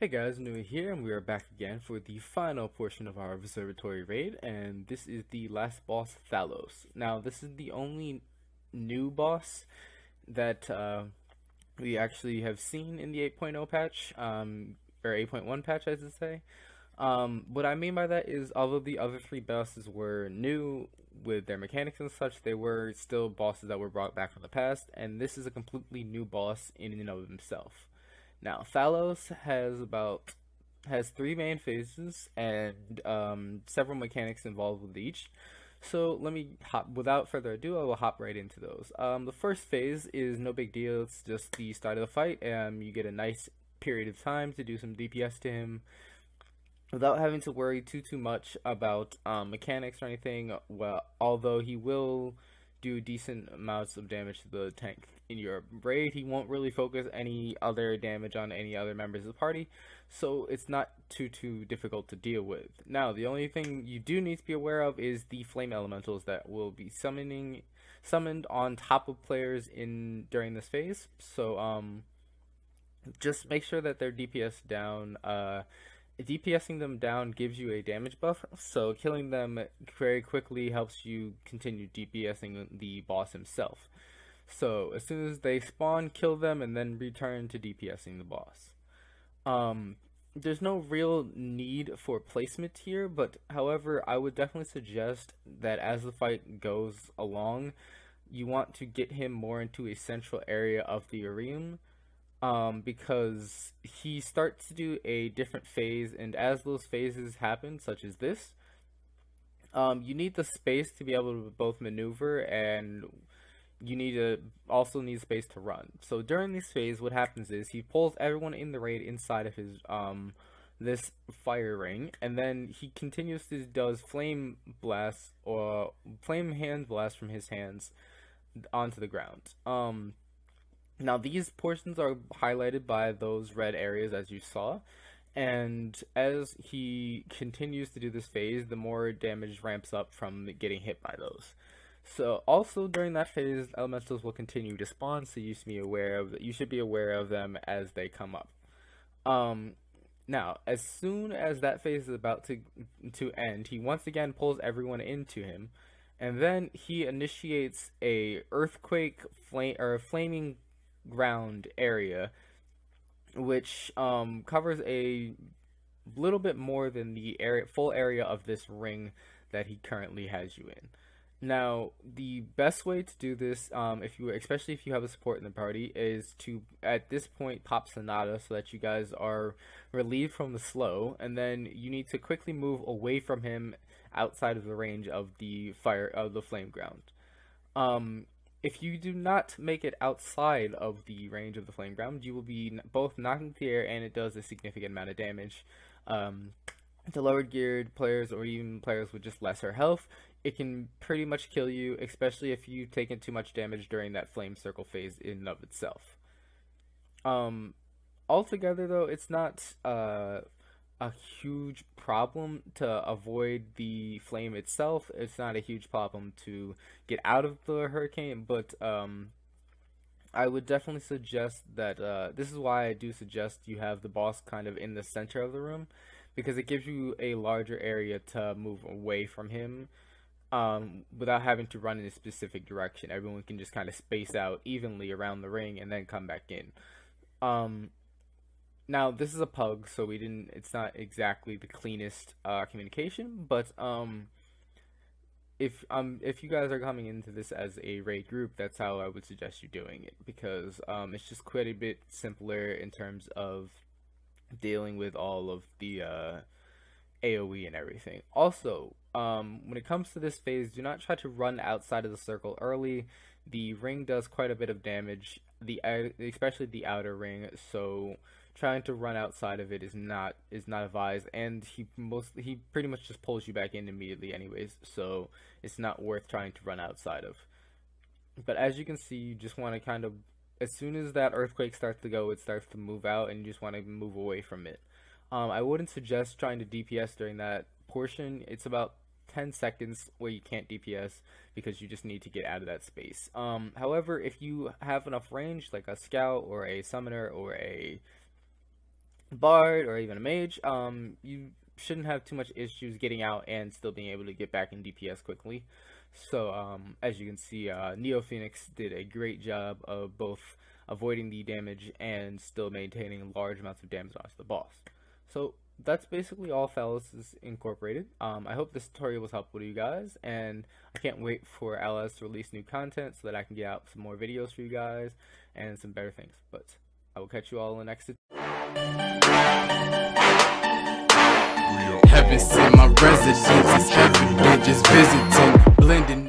Hey guys, Nuie here, and we are back again for the final portion of our Observatory raid, and this is the last boss, Thalos. Now, this is the only new boss that we actually have seen in the 8.0 patch, or 8.1 patch, I should say. What I mean by that is, although the other three bosses were new with their mechanics and such, they were still bosses that were brought back from the past, and this is a completely new boss in and of himself. Now, Thalos has three main phases and several mechanics involved with each. So let me hop. Without further ado, I will hop right into those. The first phase is no big deal. It's just the start of the fight. You get a nice period of time to do some DPS to him without having to worry too much about mechanics or anything. Well, although he will do decent amounts of damage to the tank in your raid, he won't really focus any other damage on any other members of the party, so it's not too difficult to deal with. Now, the only thing you do need to be aware of is the flame elementals that will be summoned on top of players during this phase. So just make sure that they're DPS down. DPSing them down gives you a damage buff, so killing them very quickly helps you continue DPSing the boss himself. So as soon as they spawn, kill them and then return to DPSing the boss. There's no real need for placement here, but however, I would definitely suggest that as the fight goes along, you want to get him more into a central area of the arena. Because he starts to do a different phase, and as those phases happen, such as this, you need the space to be able to both maneuver, and you also need space to run. So during this phase, what happens is he pulls everyone in the raid inside of his this fire ring, and then he continuously does flame blasts or flame hand blasts from his hands onto the ground. Now, these portions are highlighted by those red areas, as you saw, and as he continues to do this phase, the more damage ramps up from getting hit by those. So, also during that phase, elementals will continue to spawn, so you should be aware of them as they come up. Now, as soon as that phase is about to end, he once again pulls everyone into him, and then he initiates a earthquake flaming ground area, which covers a little bit more than the full area of this ring that he currently has you in. Now, the best way to do this, especially if you have a support in the party, is to at this point pop Sonata so that you guys are relieved from the slow, and then you need to quickly move away from him outside of the range of the flame ground. If you do not make it outside of the range of the flame ground, you will be both knocked into the air, and it does a significant amount of damage. To lower geared players or even players with just lesser health, it can pretty much kill you, especially if you've taken too much damage during that flame circle phase in and of itself. Altogether though, it's not a huge problem to avoid the flame itself. It's not a huge problem to get out of the hurricane, but I would definitely suggest that this is why I do suggest you have the boss kind of in the center of the room, because it gives you a larger area to move away from him without having to run in a specific direction. Everyone can just kind of space out evenly around the ring and then come back in. Now, this is a pug, so it's not exactly the cleanest communication, but if you guys are coming into this as a raid group, that's how I would suggest you doing it, because it's just quite a bit simpler in terms of dealing with all of the AoE and everything. Also, when it comes to this phase, do not try to run outside of the circle early. The ring does quite a bit of damage, especially the outer ring, so trying to run outside of it is not advised, and he pretty much just pulls you back in immediately anyways, so it's not worth trying to run outside of. But as you can see, you just want to kind of, as soon as that earthquake starts to go, it starts to move out, and you just want to move away from it. I wouldn't suggest trying to DPS during that portion. It's about 10 seconds where you can't DPS because you just need to get out of that space. However, if you have enough range, like a scout or a summoner or a bard or even a mage, you shouldn't have too much issues getting out and still being able to get back in DPS quickly. So as you can see, Neo Phoenix did a great job of both avoiding the damage and still maintaining large amounts of damage onto the boss. So that's basically all Thalos is incorporated. I hope this tutorial was helpful to you guys, and I can't wait for allods to release new content so that I can get out some more videos for you guys and some better things. But I will catch you all in the next Heaven sent my residence, it's evident, just visiting, blending.